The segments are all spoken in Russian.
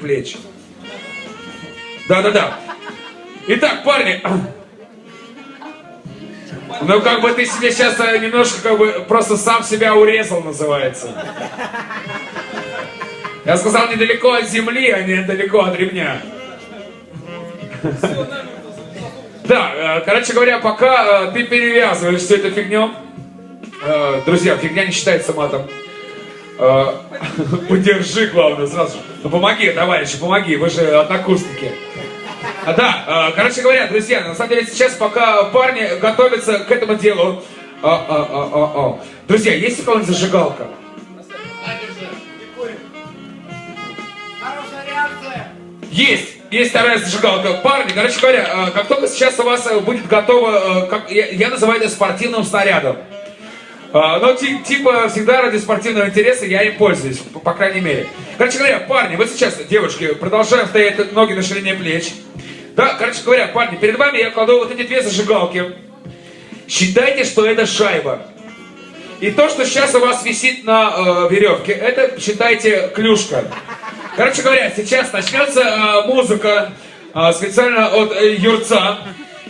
плеч. Да-да-да. Итак, парни. Ну, как бы ты себе сейчас немножко, как бы, просто сам себя урезал, называется. Я сказал, недалеко от земли, а не далеко от ремня. Да, короче говоря, пока ты перевязываешь всю эту фигню, друзья, фигня не считается матом. Подержи, главное, сразу. Ну, помоги, товарищи, помоги, вы же однокурсники. Да, короче говоря, друзья, на самом деле сейчас, пока парни готовятся к этому делу, друзья, есть у кого-нибудь зажигалка? Есть вторая зажигалка. Парни, короче говоря, как только сейчас у вас будет готово, я называю это спортивным снарядом. Но типа всегда ради спортивного интереса я им пользуюсь, по крайней мере. Короче говоря, парни, вот сейчас, девушки, продолжаем стоять ноги на ширине плеч. Да, короче говоря, парни, перед вами я кладу вот эти две зажигалки. Считайте, что это шайба. И то, что сейчас у вас висит на веревке, это, считайте, клюшка. Короче говоря, сейчас начнется музыка специально от Юрца.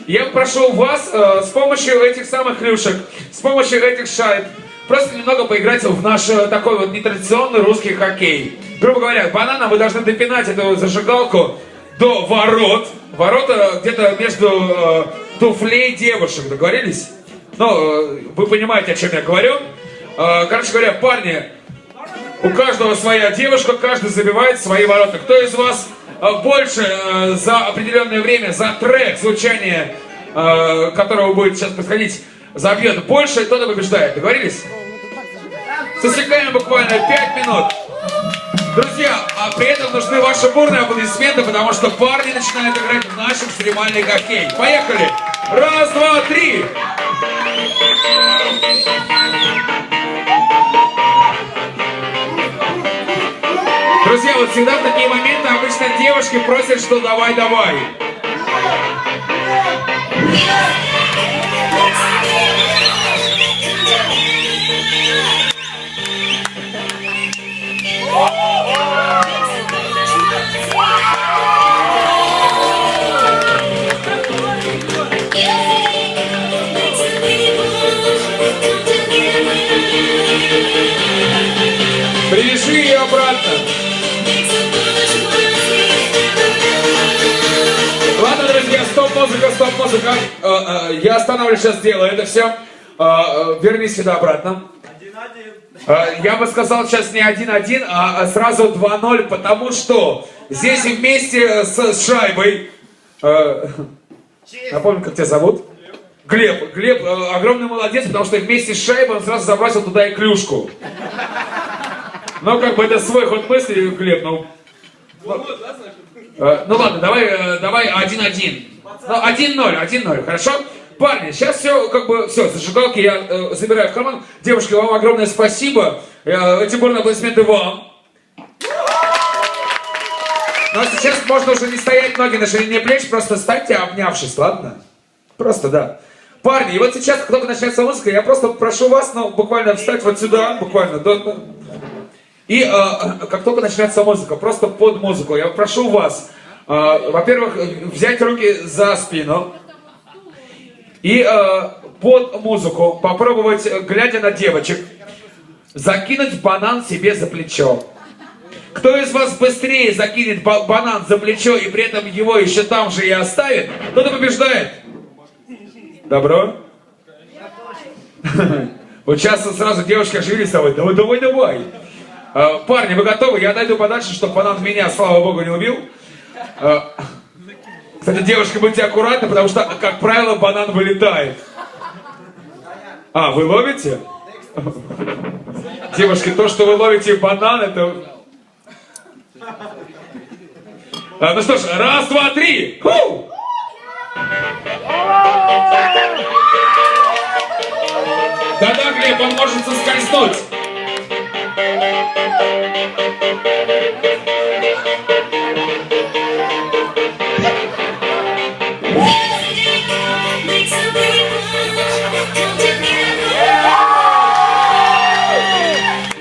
Я прошу вас с помощью этих самых клюшек, с помощью этих шайб, просто немного поиграть в наш такой вот нетрадиционный русский хоккей. Грубо говоря, бананом вы должны допинать эту зажигалку до ворот. Ворота где-то между туфлей девушек. Договорились? Ну, вы понимаете, о чем я говорю. Короче говоря, парни, у каждого своя девушка, каждый забивает свои ворота. Кто из вас больше за определенное время, за трек звучания, которого будет сейчас происходить, забьет больше, тот и побеждает. Договорились? Засекаем буквально 5 минут. Друзья, а при этом нужны ваши бурные аплодисменты, потому что парни начинают играть в наш экстремальный хоккей. Поехали! Раз, два, три! Друзья, вот всегда в такие моменты обычно девушки просят, что давай-давай. Привяжи ее обратно. Ладно, друзья, стоп-музыка, стоп-музыка. Я останавливаю сейчас, делаю это все. Вернись сюда обратно. Я бы сказал сейчас не 1-1, а сразу 2-0, потому что здесь вместе с шайбой... Напомню, как тебя зовут? Глеб. Глеб огромный молодец, потому что вместе с шайбой он сразу забросил туда и клюшку. Ну, как бы это свой ход мысли, Глеб, ну... Ну ладно, давай 1-1. Ну, 1-0, хорошо? Парни, сейчас все, как бы, все, зажигалки я забираю в карман. Девушки, вам огромное спасибо. Эти бурные аплодисменты вам. Ну, а сейчас можно уже не стоять ноги на ширине плеч, просто встаньте, обнявшись, ладно? Просто, да. Парни, и вот сейчас, как только начнется музыка, я просто прошу вас, ну, буквально встать вот сюда, буквально, и как только начнется музыка, просто под музыку, я прошу вас, во-первых, взять руки за спину и под музыку попробовать, глядя на девочек, закинуть банан себе за плечо. Кто из вас быстрее закинет банан за плечо и при этом его еще там же и оставит, тот и побеждает. Добро? Вот сейчас сразу девушки оживились, давай. Парни, вы готовы? Я отойду подальше, чтобы банан меня, слава богу, не убил. Кстати, девушки, будьте аккуратны, потому что, как правило, банан вылетает. А, вы ловите? Девушки, то, что вы ловите банан, это... Ну что ж, раз, два, три! Ху! Да-да, Глеб, он может соскользнуть.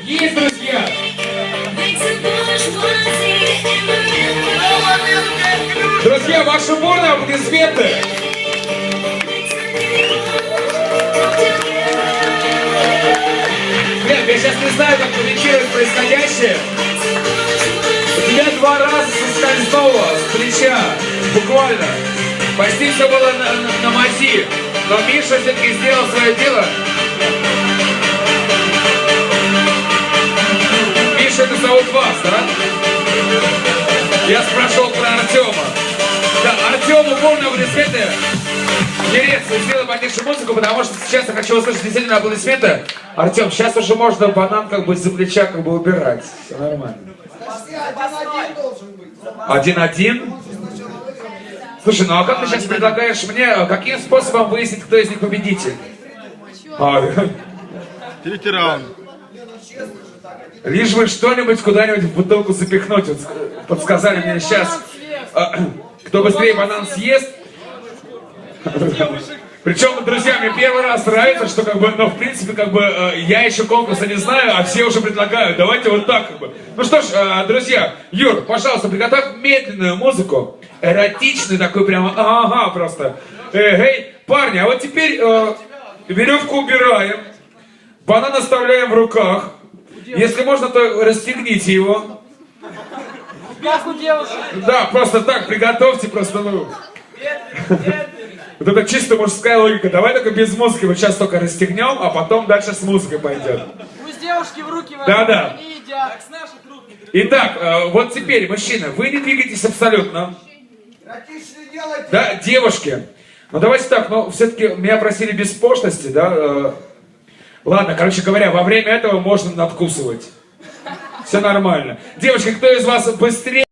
Есть, друзья! Друзья, ваши бурные аплодисменты. Блин, я сейчас не знаю, как комментировать происходящее. У тебя 2 раза соскользнуло с плеча. Буквально. Почти все было на мази. Но Миша все-таки сделал свое дело. Миша, это зовут вас, да? Я спрашивал про Артема. Да, Артему бурные аплодисменты. Ерец, сделай потише музыку, потому что сейчас я хочу услышать действительно аплодисменты. Артем, сейчас уже можно банан как бы из-за плеча как бы убирать. Все нормально. 1-1? Слушай, ну а как ты сейчас предлагаешь мне, каким способом выяснить, кто из них победитель? Третий раунд. Лишь бы что-нибудь куда-нибудь в бутылку запихнуть. Вот подсказали мне сейчас, кто быстрее банан съест. Причем, друзья, мне первый раз нравится, что как бы, ну, в принципе, как бы, я еще конкурса не знаю, а все уже предлагают. Давайте вот так, как бы. Ну что ж, друзья, Юр, пожалуйста, приготовь медленную музыку. Эротичный такой прямо, ага, просто. Эй, парни, а вот теперь веревку убираем, банан оставляем в руках. Если можно, то расстегните его. Как у девушек. Да, просто так, приготовьте, просто, ну. Вот это чисто мужская логика. Давай только без музыки, вот сейчас только расстегнем, а потом дальше с музыкой пойдет. Пусть девушки в руки возьмут, Да-да. они едят. Так с наших рук. Итак, вот теперь, мужчина, вы не двигаетесь абсолютно. Да, девушки. Ну давайте так, ну все-таки меня просили без пошлости, да. Ладно, короче говоря, во время этого можно надкусывать. Все нормально. Девочки, кто из вас быстрее?